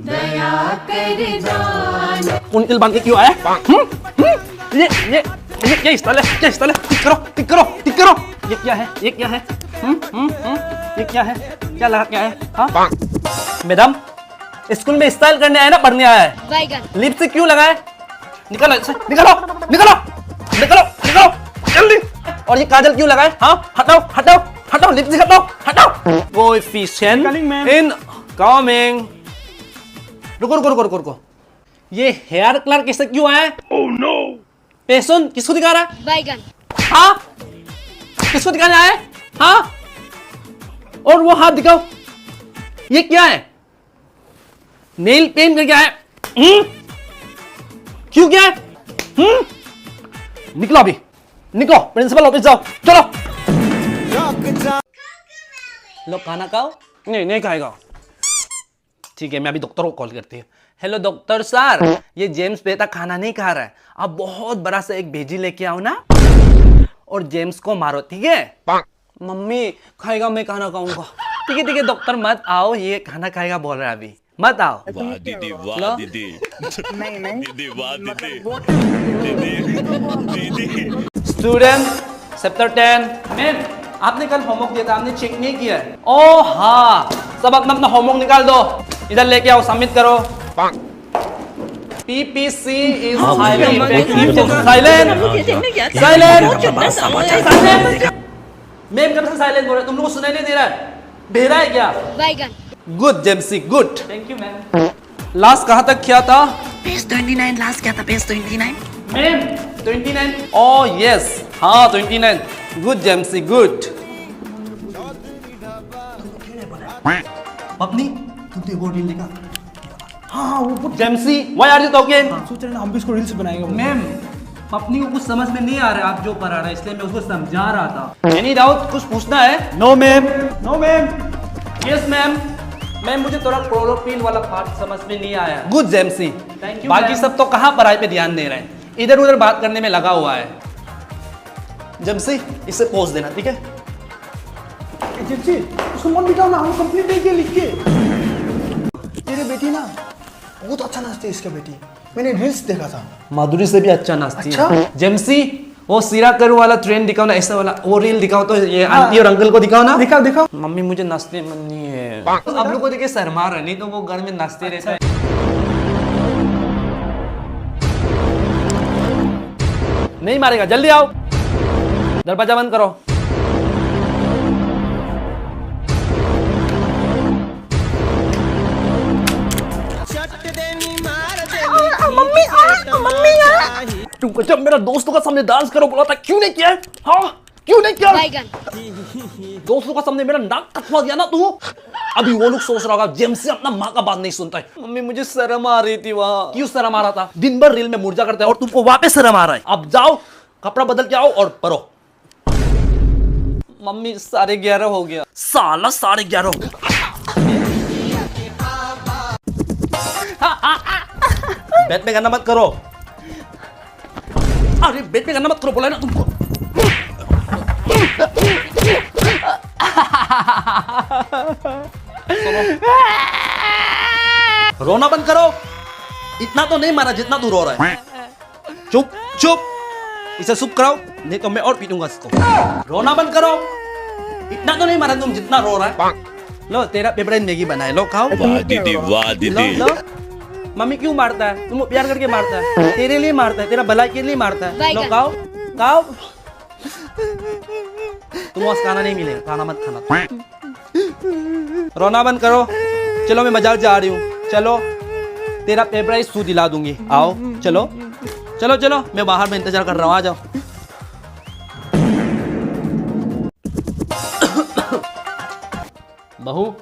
दया कर जान। उनके बांध के क्यों आया? ये स्थल है, ये स्थल है। टिक करो। ये क्या है? ये क्या है? ये क्या है? क्या लगा क्या है? हाँ? मैडम, स्कूल में स्टाइल करने आया ना पढ़ने आया है? बैगन। लिपस्टिक क्यों लगाए? निकलो जल्दी। और ये काजल क्यों लगाए? हाँ? हटाओ लिपस्टिक हटाओ। Coefficient in coming. रुको। ये हेयर कलर किससे क्यों आया? Oh no. पेशन किसको दिखा रहा है? बैगन। हाँ? किसको दिखाने आया है? हाँ? और वो हाथ दिखाओ। ये क्या है? नेल पेंट करके आया है? क्यों क्या है? निकलो अभी, निकलो प्रिंसिपल ऑफिस जाओ, चलो। लो खाना खाओ। नहीं खाएगा। ठीक है, मैं अभी डॉक्टर को कॉल करती हूँ। हेलो डॉक्टर सर, ये जेम्स बेटा खाना नहीं खा रहा है, आप बहुत बड़ा सा एक भेजी लेके आओ ना और जेम्स को मारो, ठीक है? मम्मी खाएगा, मैं खाना खाऊंगा। ठीक है डॉक्टर मत आओ, ये खाना खाएगा बोल रहा है अभी, मत आओ। वाह दीदी दीदी वाह दीदी। Student chapter 10। मैम, आपने कल होमवर्क दिया था, आपने चेक नहीं किया है। ओह हाँ, सब अपना होमवर्क निकाल दो, इधर लेके आओ, सबमिट करो। PPC is highly effective. Silent. Ma'am कब से साइलेंट बोल रहे? तुम लोग को सुनाई नहीं दे रहा है? बहरा है क्या? बैगन। Good Jamesy, good. Thank you ma'am. Last कहाँ तक किया था? पेज 29 लास्ट क्या था? पेज 29। मैम 29। ओह यस, हाँ 29। Good Jamesy, good. अपनी तुमने वो रील देखा? हाँ वो Jamesy, why are you talking? सोच रहे ना हम भी इसको रील्स बनाएंगे। मैम अपनी को कुछ समझ में नहीं आ रहा है, आप जो पढ़ा रहे हैं, इसलिए मैं उसको समझा रहा था। Any doubt? कुछ पूछना है? No ma'am. Yes ma'am. Ma'am मुझे थोड़ा क्लोरोफिल वाला पार्ट समझ में नहीं आया। Good Jamesy, thank you. बाकी सब तो कहाँ पढ़ाई पे ध्यान दे रहे हैं, इधर उधर बात करने में लगा हुआ है। जेम्सी इसे पोज देना, ठीक है? जेम्सी उसको मन बिठाओ ना, हम कंप्लीट नहीं किया लिख के। तेरी बेटी ना बहुत अच्छा नाचती है, इसका बेटी मैंने रील्स देखा था। माधुरी से भी अच्छा नाचती अच्छा? है। जेम्सी वो सीरा करू वाला ट्रेंड दिखाओ ना, ऐसा वाला वो रील दिखाओ तो ये आंटी और अंकल को दिखाओ ना। दिखाओ। मम्मी मुझे नाचने मन नहीं है। अब लोग को देखिए शर्मा रहे, नहीं तो वो घर में नाचते रहते हैं। नहीं मारेगा, जल्दी आओ, दरवाजा बंद करो। तुमको जब मेरा दोस्तों का सामने डांस करो बोला था, क्यों नहीं किया? हाँ क्यों नहीं किया? बैगन। दोस्तों का सामने मेरा नाक कटवा दिया ना तू। अभी वो लोग सोच रहा होगा जेम्स अपना माँ का बात नहीं सुनता है। मम्मी मुझे शर्म आ रही थी वहाँ। क्यों शर्म आ रहा था? दिन भर रील में मुर्जा करता है और तुमको वापस शर्म आ रहा है। अब जाओ कपड़ा बदल के आओ और पढ़ो। मम्मी 11:30 हो गया। साला 11:30 हो गया। बेड में गाना मत करो। अरे बेड में गाना मत करो बोला ना तुमको। रोना बंद करो। इतना तो नहीं मारा जितना तू रो रहा है। चुप। इसे चुप कराओ, नहीं तो मैं और पीटूंगा इसको। रोना बंद करो। इतना तो नहीं मारा तुम जितना रो रहा है। लो तेरा फेवरेट मैगी बनाए, लो खाओ। वाह दीदी। लो। मम्मी क्यों मारता है? तुम प्यार करके मारता है, तेरे लिए मारता है, तेरा भलाई के लिए मारता है। लो खाओ। तुम आज खाना नहीं मिलेगा, खाना मत खाना। रोना बंद करो। चलो मैं बाजार जा रही हूँ, चलो तेरा फेवरेट सूट दिला दूंगी। आओ चलो, मैं बाहर में इंतजार कर रहा हूँ, आ जाओ। बहू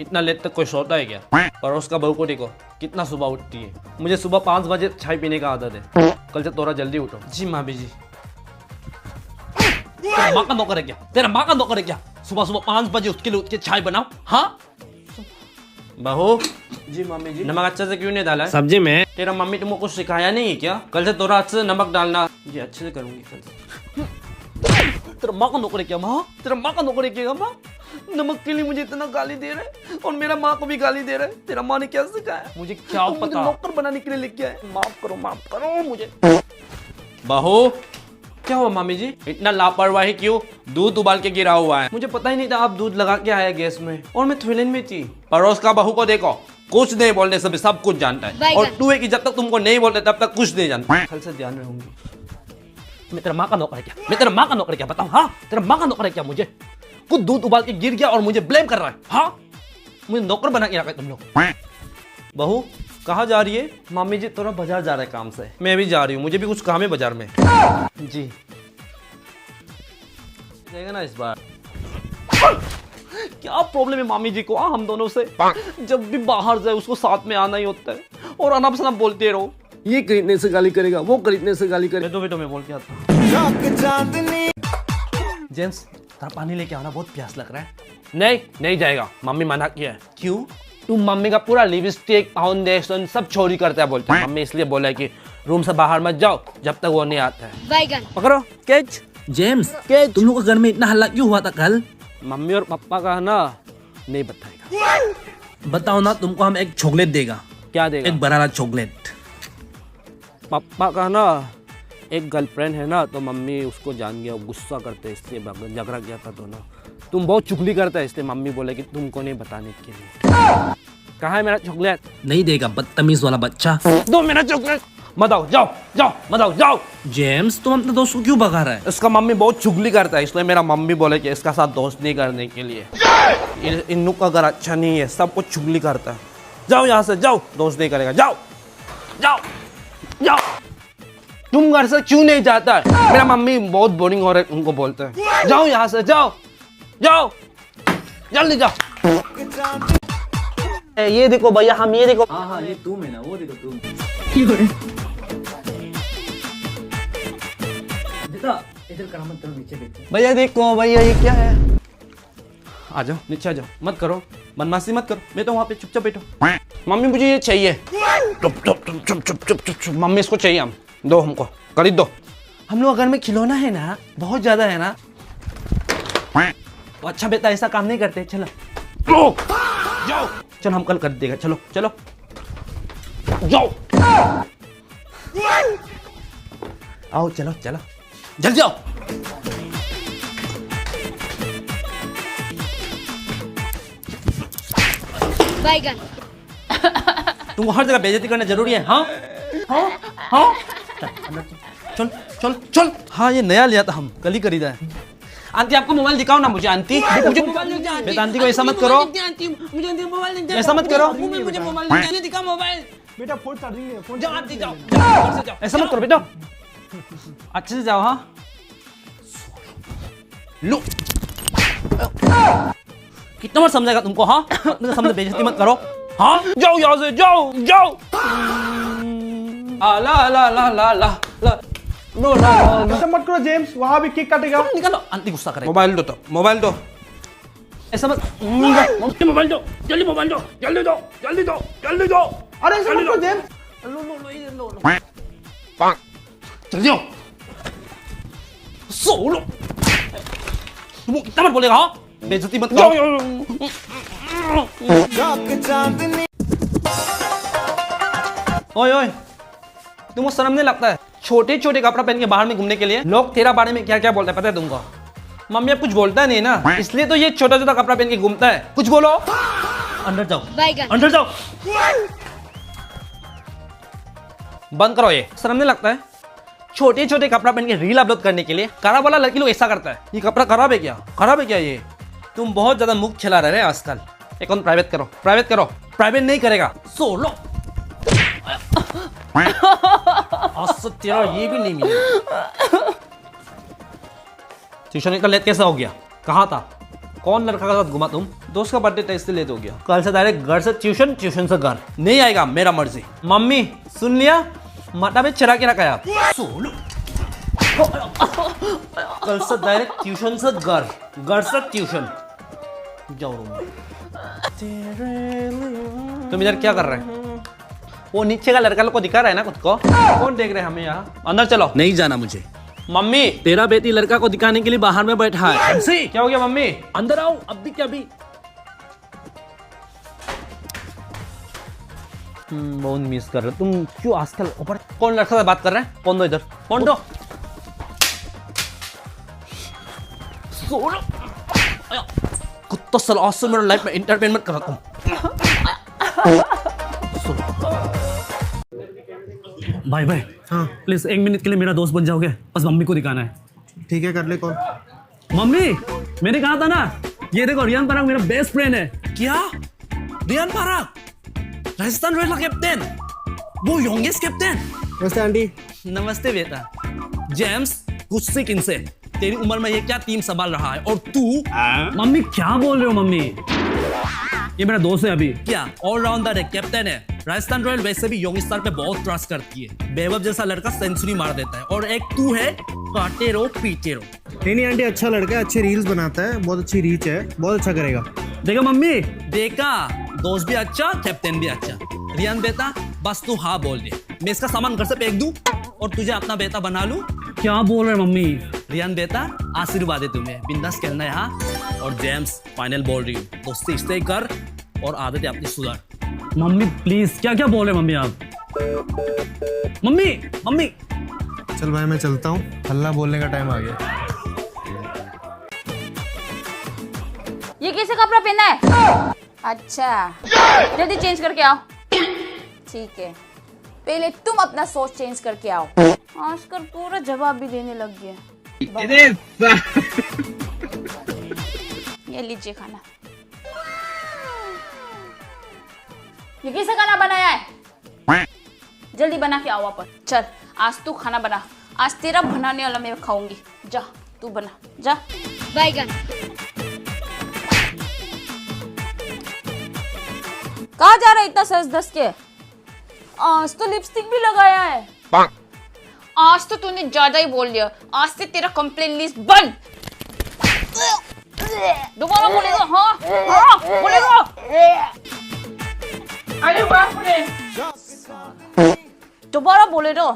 इतना लेट तक कोई सोता है क्या? पड़ोस का बहू को देखो कितना सुबह उठती है। मुझे सुबह 5 बजे चाय पीने का आदत है। कल से थोड़ा जल्दी उठो। जी मामी जी। तेरा माँ का नौकर है क्या? सुबह 5 बजे उठ के चाय बनाओ। हाँ बहू। जी मामी जी। नमक अच्छे से क्यों नहीं डाला है सब्जी में? तेरा मम्मी तुमको कुछ सिखाया नहीं है क्या? कल से थोड़ा अच्छे से नमक डालना। जी अच्छे से करूंगी कल से। तेरा माँ का नौकर है क्या? माँ तेरा माँ का नौकर है क्या? माँ नमक के लिए मुझे इतना गाली दे रहा है और मेरा माँ को भी गाली दे रहा है। तेरा माँ ने क्या सिखाया? मुझे क्या पता। नौकर बनाने के लिए लिख है। माफ करो मुझे। बहू, क्या हुआ मामी जी? इतना लापरवाही क्यों? दूध उबाल के गिरा हुआ है। मुझे पता ही नहीं था आप दूध लगा के आए गैस में, और मैं थ्रिलिंग में थी। पड़ोस का बहू को देखो, कुछ नहीं बोलने से भी सब कुछ जानता है, और तू है कि जब तक तुमको नहीं बोलते तब तक कुछ नहीं जानता। कल से ध्यान रहूंगी। मैं तेरा माँ का नौकर है क्या? मैं तेरा माँ का नौकर है क्या? बताओ। हाँ, तेरा माँ का नौकर है क्या? मुझे खुद दूध उबाल के गिर गया और मुझे ब्लेम कर रहा है। हाँ, मुझे नौकर बना के रखा है तुम लोग। बहू कहाँ जा रही है? मामी जी थोड़ा बाजार जा रहा है काम से। मैं भी जा रही हूँ, मुझे भी कुछ काम है बाजार में। जी देगा ना इस बार। क्या प्रॉब्लम है मामी जी को हम दोनों से? जब भी बाहर जाए उसको साथ में आना ही होता है, और अनाप शनाप बोलते रहो। ये खरीदने से गाली करेगा, वो खरीदने से गाली करेगा। बेटो मैं बोल के आता हूँ। जेम्स थोड़ा पानी लेके आना, बहुत प्यास लग रहा है। नहीं जाएगा, मम्मी मना किया है। क्यों? तुम मम्मी का पूरा लिपस्टिक फाउंडेशन सब चोरी करता है बोलते हैं। मम्मी इसलिए बोला है कि रूम से बाहर मत जाओ जब तक वो नहीं आता है। बैगन पकड़ो कैच। जेम्स तुम लोग के घर में इतना हल्ला क्यों हुआ था कल? मम्मी और पापा का ना नहीं बताएगा। बताओ ना, तुमको हम एक चॉकलेट देगा। क्या देगा? एक बड़ा चॉकलेट। पापा का ना एक गर्लफ्रेंड है ना, तो मम्मी उसको जान गया, गुस्सा करते इसलिए झगड़ा किया था दोनों। तुम बहुत चुगली करता है इसलिए मम्मी बोले कि तुमको नहीं बताने के लिए। कहाँ है मेरा चॉकलेट? नहीं देगा, बदतमीज वाला बच्चा। दो मेरा चॉकलेट। मत आओ, जाओ। जेम्स तुम अपने दोस्त को क्यों भगा रहा है? इसका मम्मी बहुत चुगली करता है, इसलिए मेरा मम्मी बोले कि इसका साथ दोस्त नहीं करने के लिए। इन्नू का घर अच्छा नहीं है, सब कुछ चुगली करता है। जाओ यहाँ से, जाओ, दोस्त नहीं करेगा। जाओ। तुम घर से क्यों नहीं जाता है? मेरा मम्मी बहुत बोरिंग हो रहा है, उनको बोलते हैं। जाओ यहाँ से, जाओ, जल्दी जाओ। ये देखो भैया, हम ये देखो। हाँ ये तुम है ना, वो देखो तुम। भैया देखो, भैया ये क्या है? आ जाओ, नीचे आ जाओ, मत करो, बदमाशी मत करो। मैं तो वहाँ पे चुपचाप बैठो। मम्मी मुझे ये चाहिए। चुप। मम्मी इसको चाहिए, हम दो, हमको खरीद दो। हम लोग घर में खिलौना है ना, बहुत ज्यादा है ना। अच्छा बेटा ऐसा काम नहीं करते। चलो जाओ, चलो हम कल कर देगा। चलो जाओ, आओ, चलो जल्दी जाओ। बैगन तुमको हर जगह बेइज्जती करना जरूरी है? हाँ? चल। हाँ ये नया लिया था, हम कल ही खरीदा है। आंटी आपको मोबाइल दिखाओ ना मुझे। आंटी मुझे मोबाइल बेटा, आंटी को ऐसा मत करो। मुझे मोबाइल ऐसा मत करो। मुझे मोबाइल दिखा, मोबाइल बेटा फोन चार्जिंग है। फोन जाओ आंटी, जाओ। ऐसा मत करो बेटा, अच्छे से जाओ। हाँ लो, कितना बार समझाएगा तुमको? हाँ समझ, बेइज्जती मत करो। हाँ जाओ यहाँ से, जाओ। ला नो ऐसा मत करो जेम्स, वहाँ भी केक काटेगा। निकालो, आंटी गुस्सा करे। मोबाइल दो। ऐसा मत। मोबाइल दो, जल्दी दो। अरे ऐसा मत करो जेम्स। लो। जल्दी आओ। सो लो। तुम कितना बार बोलेगा? हाँ बेइज्जती मत करो। ओए तुमको शर्म नहीं लगता है? छोटे कपड़ा पहन के बाहर में घूमने के लिए लोग तेरा बारे में क्या क्या बोलते हैं पता है तुमको? मम्मी अब कुछ बोलता नहीं ना, इसलिए तो ये छोटा कपड़ा पहन के घूमता है। कुछ बोलो। अंदर जाओ। बंद करो, ये शर्म नहीं लगता है? छोटे कपड़ा पहन के रील अपलोड करने के लिए खराब वाला लड़की लोग ऐसा करता है। ये कपड़ा खराब है क्या ये? तुम बहुत ज्यादा मुख खिला रहे हैं आजकल। अकाउंट प्राइवेट करो। प्राइवेट नहीं करेगा, सोलो। तेरा ये भी नहीं मिला। ट्यूशन का लेट कैसा हो गया? कहाँ था? कौन लड़का के साथ घुमा तुम? दोस्त का बर्थडे था इसलिए लेट हो गया। कल से डायरेक्ट घर से ट्यूशन से घर। नहीं आएगा, मेरा मर्जी। मम्मी सुन लिया, माता में चरा के रखा है। सोलो। कल से डायरेक्ट ट्यूशन से घर से ट्यूशन। जाओ रूम में। तुम इधर क्या कर रहे हैं? वो नीचे का लड़का लोग को दिखा रहा है ना खुद को। कौन देख रहे हैं हमें यहाँ? अंदर चलो। नहीं जाना मुझे। मम्मी तेरा बेटी लड़का को दिखाने के लिए बाहर में बैठा है। क्या हो गया मम्मी? अंदर आओ अभी क्या अभी। बहुत मिस कर रहे तुम। क्यों आजकल ऊपर कौन लड़का से बात कर रहे हैं? फोन दो इधर, फोन दो। कुत्ता साला आज से मेरा लाइफ में इंटरटेनमेंट कर रहा भाई भाई हाँ प्लीज 1 मिनट के लिए मेरा दोस्त बन जाओगे? बस मम्मी को दिखाना है। ठीक है, कर ले कॉल। मम्मी मैंने कहा था ना, ये देखो रियान पराग मेरा बेस्ट फ्रेंड है। क्या? रियान पराग राजस्थान रॉयल्स का कैप्टन, वो यंगेस्ट कैप्टन। नमस्ते आंटी। नमस्ते बेटा। जेम्स कुछ सीख इनसे। तेरी उम्र में ये क्या टीम संभाल रहा है और तू मम्मी क्या बोल रहे हो मम्मी? ये मेरा दोस्त है अभी। क्या ऑलराउंडर है, कैप्टन है। राजस्थान रॉयल वैसे भी यंग स्टार पे बहुत ट्रस्ट करती है। वैभव जैसा लड़का सेंचुरी मार देता है और एक तू है काटे रहो पीटे रहो। नहीं आंटी, अच्छा लड़का है, अच्छे रील्स बनाता है, बहुत अच्छी रीच है, बहुत अच्छा करेगा। देखा मम्मी, देखा दोस्त भी अच्छा कैप्टन भी अच्छा। रियान बेटा बस तू हाँ बोल दे, मैं इसका सामान घर से फेंक दूं और तुझे अपना बेटा बना लूं। क्या बोल रहे मम्मी? रियान बेटा आशीर्वाद है तुम्हें, बिंदास खेलना है हाँ। और जेम्स फाइनल बोल रही हूँ, दोस्ती स्टे कर और आदतें अपनी सुधार। मम्मी प्लीज क्या क्या बोल रहे मम्मी आप? मम्मी मम्मी चल भाई मैं चलता हूँ, हल्ला बोलने का टाइम आ गया। ये कैसे कपड़ा पहना है? अच्छा जल्दी चेंज करके आओ। ठीक है, पहले तुम अपना सोच चेंज करके आओ। आजकल पूरा जवाब भी देने लग गया। ये लीजिए खाना। ये किसे खाना बनाया है? जल्दी बना के आओ वापस। चल आज तू खाना बना, आज तेरा बनाने वाला मैं खाऊंगी। जा तू बना जा। बैगन कहाँ जा रहा है इतना सज धस के? आज तो लिपस्टिक भी लगाया है। आज तो तूने ज्यादा ही बोल दिया। आज से तेरा कंप्लेन लिस्ट बंद। दोबारा बोलेगा? हाँ हाँ बोलेगा। अरे बाप रे, दोबारा बोले तो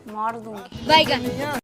मार दूंगी। बैगन